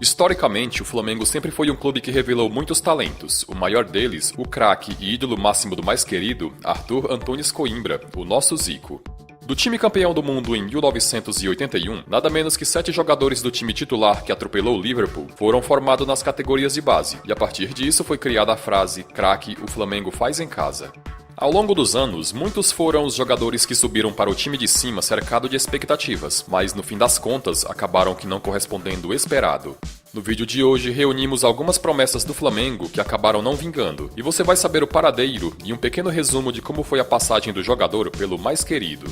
Historicamente, o Flamengo sempre foi um clube que revelou muitos talentos, o maior deles, o craque e ídolo máximo do mais querido, Arthur Antunes Coimbra, o nosso Zico. Do time campeão do mundo em 1981, nada menos que 7 jogadores do time titular que atropelou o Liverpool foram formados nas categorias de base, e a partir disso foi criada a frase "craque, o Flamengo faz em casa". Ao longo dos anos, muitos foram os jogadores que subiram para o time de cima cercado de expectativas, mas no fim das contas acabaram que não correspondendo o esperado. No vídeo de hoje reunimos algumas promessas do Flamengo que acabaram não vingando, e você vai saber o paradeiro e um pequeno resumo de como foi a passagem do jogador pelo mais querido.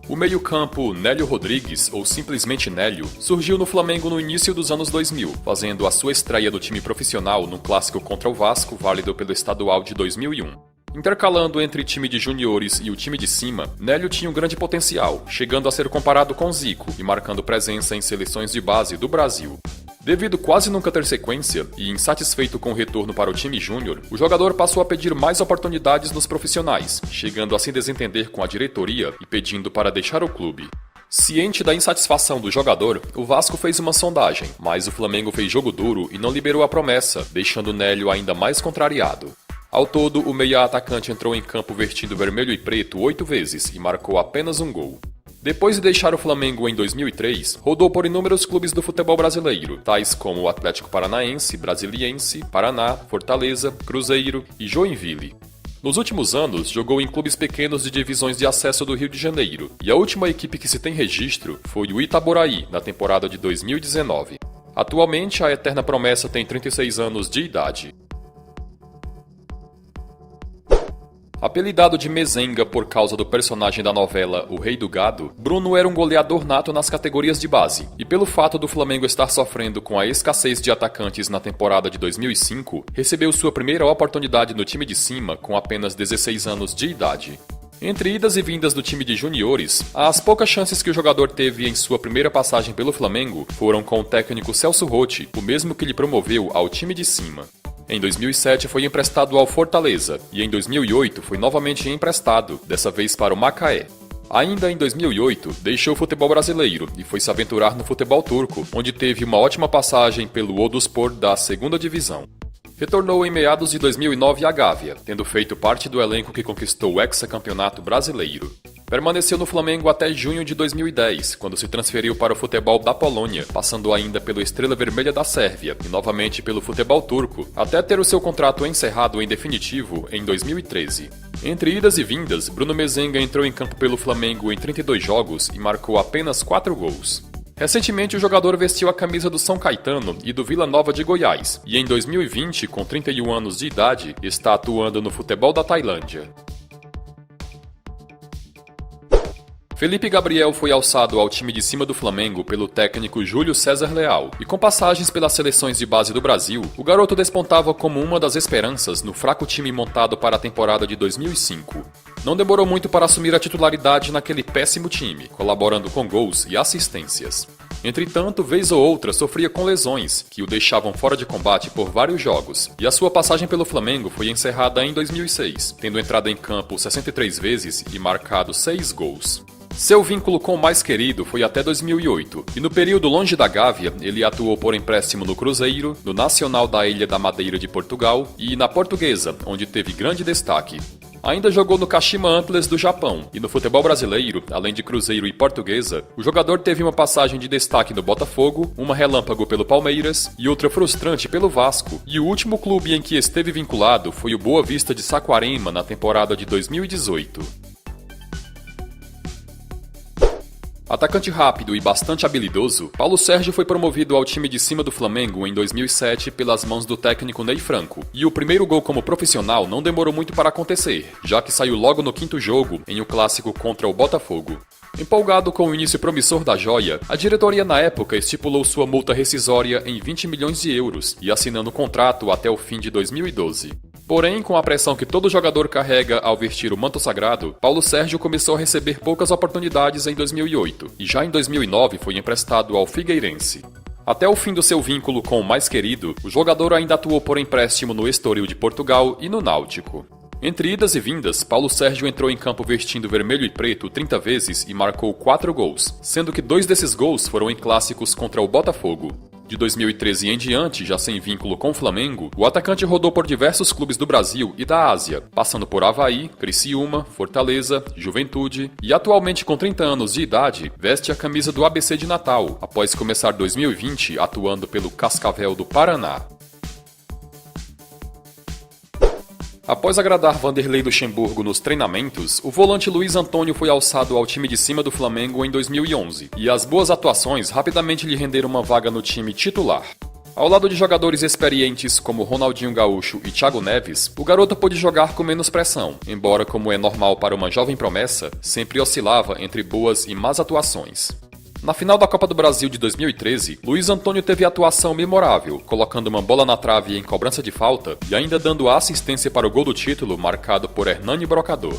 O meio-campo Nélio Rodrigues, ou simplesmente Nélio, surgiu no Flamengo no início dos anos 2000, fazendo a sua estreia no time profissional no clássico contra o Vasco, válido pelo estadual de 2001. Intercalando entre o time de juniores e o time de cima, Nélio tinha um grande potencial, chegando a ser comparado com Zico e marcando presença em seleções de base do Brasil. Devido quase nunca ter sequência e insatisfeito com o retorno para o time júnior, o jogador passou a pedir mais oportunidades nos profissionais, chegando a se desentender com a diretoria e pedindo para deixar o clube. Ciente da insatisfação do jogador, o Vasco fez uma sondagem, mas o Flamengo fez jogo duro e não liberou a promessa, deixando Nélio ainda mais contrariado. Ao todo, o meia-atacante entrou em campo vestindo vermelho e preto 8 vezes e marcou apenas um gol. Depois de deixar o Flamengo em 2003, rodou por inúmeros clubes do futebol brasileiro, tais como o Atlético Paranaense, Brasiliense, Paraná, Fortaleza, Cruzeiro e Joinville. Nos últimos anos, jogou em clubes pequenos de divisões de acesso do Rio de Janeiro, e a última equipe que se tem registro foi o Itaboraí, na temporada de 2019. Atualmente, a eterna promessa tem 36 anos de idade. Apelidado de Mezenga por causa do personagem da novela O Rei do Gado, Bruno era um goleador nato nas categorias de base, e pelo fato do Flamengo estar sofrendo com a escassez de atacantes na temporada de 2005, recebeu sua primeira oportunidade no time de cima com apenas 16 anos de idade. Entre idas e vindas do time de juniores, as poucas chances que o jogador teve em sua primeira passagem pelo Flamengo foram com o técnico Celso Rotti, o mesmo que lhe promoveu ao time de cima. Em 2007 foi emprestado ao Fortaleza e em 2008 foi novamente emprestado, dessa vez para o Macaé. Ainda em 2008, deixou o futebol brasileiro e foi se aventurar no futebol turco, onde teve uma ótima passagem pelo Odurspor da segunda divisão. Retornou em meados de 2009 à Gávea, tendo feito parte do elenco que conquistou o hexacampeonato brasileiro. Permaneceu no Flamengo até junho de 2010, quando se transferiu para o futebol da Polônia, passando ainda pelo Estrela Vermelha da Sérvia e novamente pelo futebol turco, até ter o seu contrato encerrado em definitivo em 2013. Entre idas e vindas, Bruno Mezenga entrou em campo pelo Flamengo em 32 jogos e marcou apenas 4 gols. Recentemente, o jogador vestiu a camisa do São Caetano e do Vila Nova de Goiás, e em 2020, com 31 anos de idade, está atuando no futebol da Tailândia. Felipe Gabriel foi alçado ao time de cima do Flamengo pelo técnico Júlio César Leal, e com passagens pelas seleções de base do Brasil, o garoto despontava como uma das esperanças no fraco time montado para a temporada de 2005. Não demorou muito para assumir a titularidade naquele péssimo time, colaborando com gols e assistências. Entretanto, vez ou outra sofria com lesões, que o deixavam fora de combate por vários jogos, e a sua passagem pelo Flamengo foi encerrada em 2006, tendo entrado em campo 63 vezes e marcado 6 gols. Seu vínculo com o mais querido foi até 2008, e no período longe da Gávea, ele atuou por empréstimo no Cruzeiro, no Nacional da Ilha da Madeira de Portugal e na Portuguesa, onde teve grande destaque. Ainda jogou no Kashima Antlers do Japão, e no futebol brasileiro, além de Cruzeiro e Portuguesa, o jogador teve uma passagem de destaque no Botafogo, uma relâmpago pelo Palmeiras e outra frustrante pelo Vasco, e o último clube em que esteve vinculado foi o Boa Vista de Saquarema na temporada de 2018. Atacante rápido e bastante habilidoso, Paulo Sérgio foi promovido ao time de cima do Flamengo em 2007 pelas mãos do técnico Ney Franco, e o primeiro gol como profissional não demorou muito para acontecer, já que saiu logo no 5º jogo, em um clássico contra o Botafogo. Empolgado com o início promissor da joia, a diretoria na época estipulou sua multa rescisória em 20 milhões de euros e assinando o contrato até o fim de 2012. Porém, com a pressão que todo jogador carrega ao vestir o manto sagrado, Paulo Sérgio começou a receber poucas oportunidades em 2008 e já em 2009 foi emprestado ao Figueirense. Até o fim do seu vínculo com o mais querido, o jogador ainda atuou por empréstimo no Estoril de Portugal e no Náutico. Entre idas e vindas, Paulo Sérgio entrou em campo vestindo vermelho e preto 30 vezes e marcou 4 gols, sendo que 2 desses gols foram em clássicos contra o Botafogo. De 2013 em diante, já sem vínculo com o Flamengo, o atacante rodou por diversos clubes do Brasil e da Ásia, passando por Avaí, Criciúma, Fortaleza, Juventude e atualmente com 30 anos de idade, veste a camisa do ABC de Natal, após começar 2020 atuando pelo Cascavel do Paraná. Após agradar Vanderlei Luxemburgo nos treinamentos, o volante Luiz Antônio foi alçado ao time de cima do Flamengo em 2011, e as boas atuações rapidamente lhe renderam uma vaga no time titular. Ao lado de jogadores experientes como Ronaldinho Gaúcho e Thiago Neves, o garoto pôde jogar com menos pressão, embora, como é normal para uma jovem promessa, sempre oscilava entre boas e más atuações. Na final da Copa do Brasil de 2013, Luiz Antônio teve atuação memorável, colocando uma bola na trave em cobrança de falta e ainda dando assistência para o gol do título marcado por Hernani Brocador.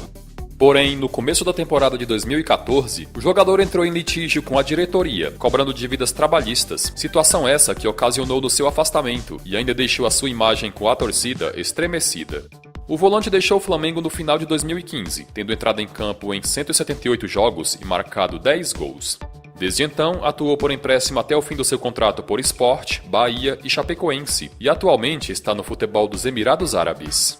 Porém, no começo da temporada de 2014, o jogador entrou em litígio com a diretoria, cobrando dívidas trabalhistas, situação essa que ocasionou no seu afastamento e ainda deixou a sua imagem com a torcida estremecida. O volante deixou o Flamengo no final de 2015, tendo entrado em campo em 178 jogos e marcado 10 gols. Desde então, atuou por empréstimo até o fim do seu contrato por Sport, Bahia e Chapecoense, e atualmente está no futebol dos Emirados Árabes.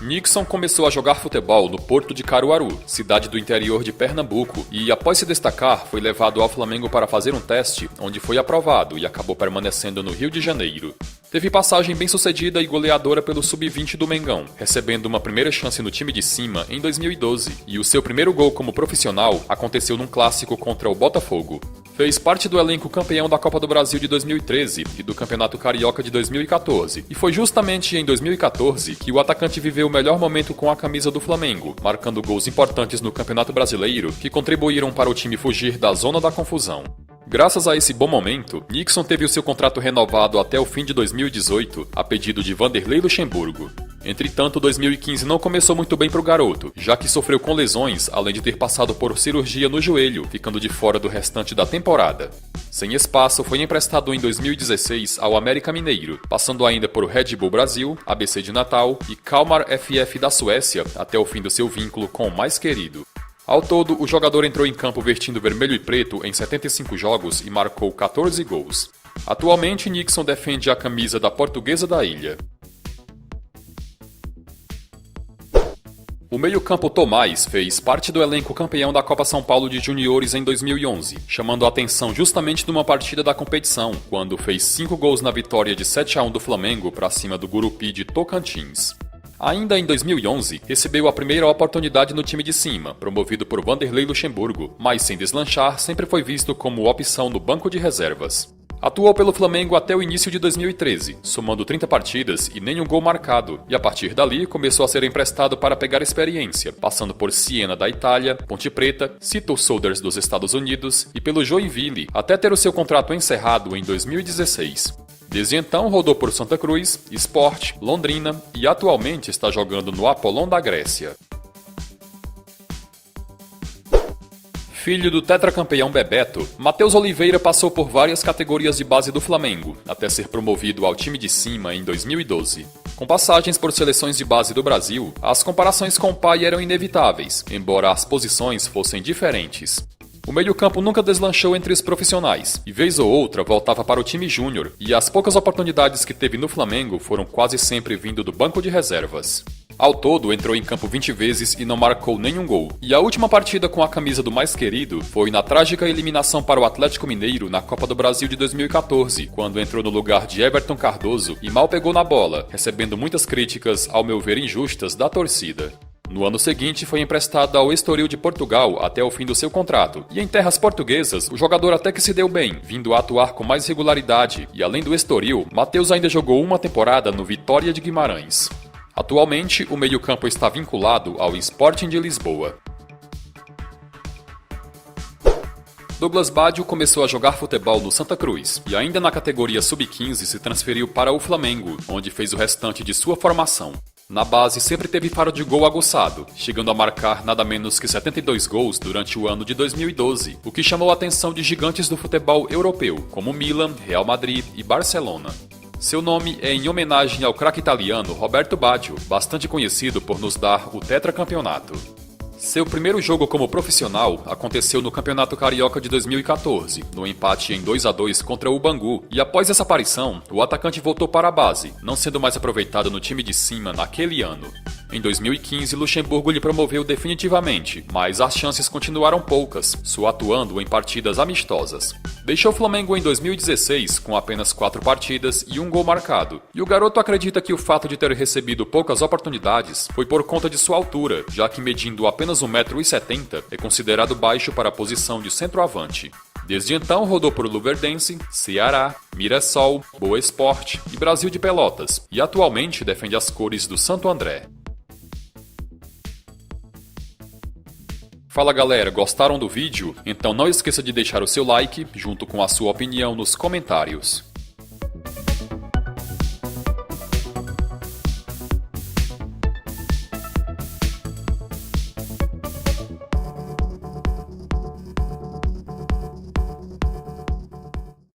Nixon começou a jogar futebol no Porto de Caruaru, cidade do interior de Pernambuco, e após se destacar, foi levado ao Flamengo para fazer um teste, onde foi aprovado e acabou permanecendo no Rio de Janeiro. Teve passagem bem-sucedida e goleadora pelo Sub-20 do Mengão, recebendo uma primeira chance no time de cima em 2012, e o seu primeiro gol como profissional aconteceu num clássico contra o Botafogo. Fez parte do elenco campeão da Copa do Brasil de 2013 e do Campeonato Carioca de 2014, e foi justamente em 2014 que o atacante viveu o melhor momento com a camisa do Flamengo, marcando gols importantes no Campeonato Brasileiro que contribuíram para o time fugir da zona da confusão. Graças a esse bom momento, Nixon teve o seu contrato renovado até o fim de 2018, a pedido de Vanderlei Luxemburgo. Entretanto, 2015 não começou muito bem para o garoto, já que sofreu com lesões, além de ter passado por cirurgia no joelho, ficando de fora do restante da temporada. Sem espaço, foi emprestado em 2016 ao América Mineiro, passando ainda por Red Bull Brasil, ABC de Natal e Kalmar FF da Suécia, até o fim do seu vínculo com o mais querido. Ao todo, o jogador entrou em campo vestindo vermelho e preto em 75 jogos e marcou 14 gols. Atualmente, Nixon defende a camisa da Portuguesa da Ilha. O meio-campo Tomás fez parte do elenco campeão da Copa São Paulo de Juniores em 2011, chamando a atenção justamente numa partida da competição, quando fez 5 gols na vitória de 7-1 do Flamengo para cima do Gurupi de Tocantins. Ainda em 2011, recebeu a primeira oportunidade no time de cima, promovido por Vanderlei Luxemburgo, mas sem deslanchar, sempre foi visto como opção no banco de reservas. Atuou pelo Flamengo até o início de 2013, somando 30 partidas e nenhum gol marcado, e a partir dali começou a ser emprestado para pegar experiência, passando por Siena da Itália, Ponte Preta, Seattle Sounders dos Estados Unidos e pelo Joinville, até ter o seu contrato encerrado em 2016. Desde então rodou por Santa Cruz, Sport, Londrina e atualmente está jogando no Apollon da Grécia. Filho do tetracampeão Bebeto, Matheus Oliveira passou por várias categorias de base do Flamengo, até ser promovido ao time de cima em 2012. Com passagens por seleções de base do Brasil, as comparações com o pai eram inevitáveis, embora as posições fossem diferentes. O meio-campo nunca deslanchou entre os profissionais, e vez ou outra voltava para o time júnior, e as poucas oportunidades que teve no Flamengo foram quase sempre vindo do banco de reservas. Ao todo, entrou em campo 20 vezes e não marcou nenhum gol, e a última partida com a camisa do mais querido foi na trágica eliminação para o Atlético Mineiro na Copa do Brasil de 2014, quando entrou no lugar de Everton Cardoso e mal pegou na bola, recebendo muitas críticas, ao meu ver injustas, da torcida. No ano seguinte, foi emprestado ao Estoril de Portugal até o fim do seu contrato, e em terras portuguesas, o jogador até que se deu bem, vindo a atuar com mais regularidade, e além do Estoril, Matheus ainda jogou uma temporada no Vitória de Guimarães. Atualmente, o meio-campo está vinculado ao Sporting de Lisboa. Douglas Baggio começou a jogar futebol no Santa Cruz, e ainda na categoria Sub-15 se transferiu para o Flamengo, onde fez o restante de sua formação. Na base sempre teve faro de gol aguçado, chegando a marcar nada menos que 72 gols durante o ano de 2012, o que chamou a atenção de gigantes do futebol europeu, como Milan, Real Madrid e Barcelona. Seu nome é em homenagem ao craque italiano Roberto Baggio, bastante conhecido por nos dar o tetracampeonato. Seu primeiro jogo como profissional aconteceu no Campeonato Carioca de 2014, no empate em 2-2 contra o Bangu, e após essa aparição, o atacante voltou para a base, não sendo mais aproveitado no time de cima naquele ano. Em 2015, Luxemburgo lhe promoveu definitivamente, mas as chances continuaram poucas, só atuando em partidas amistosas. Deixou o Flamengo em 2016 com apenas 4 partidas e 1 gol marcado, e o garoto acredita que o fato de ter recebido poucas oportunidades foi por conta de sua altura, já que medindo apenas 1,70 m é considerado baixo para a posição de centroavante. Desde então rodou por Luverdense, Ceará, Mirassol, Boa Esporte e Brasil de Pelotas, e atualmente defende as cores do Santo André. Fala galera, gostaram do vídeo? Então não esqueça de deixar o seu like, junto com a sua opinião nos comentários.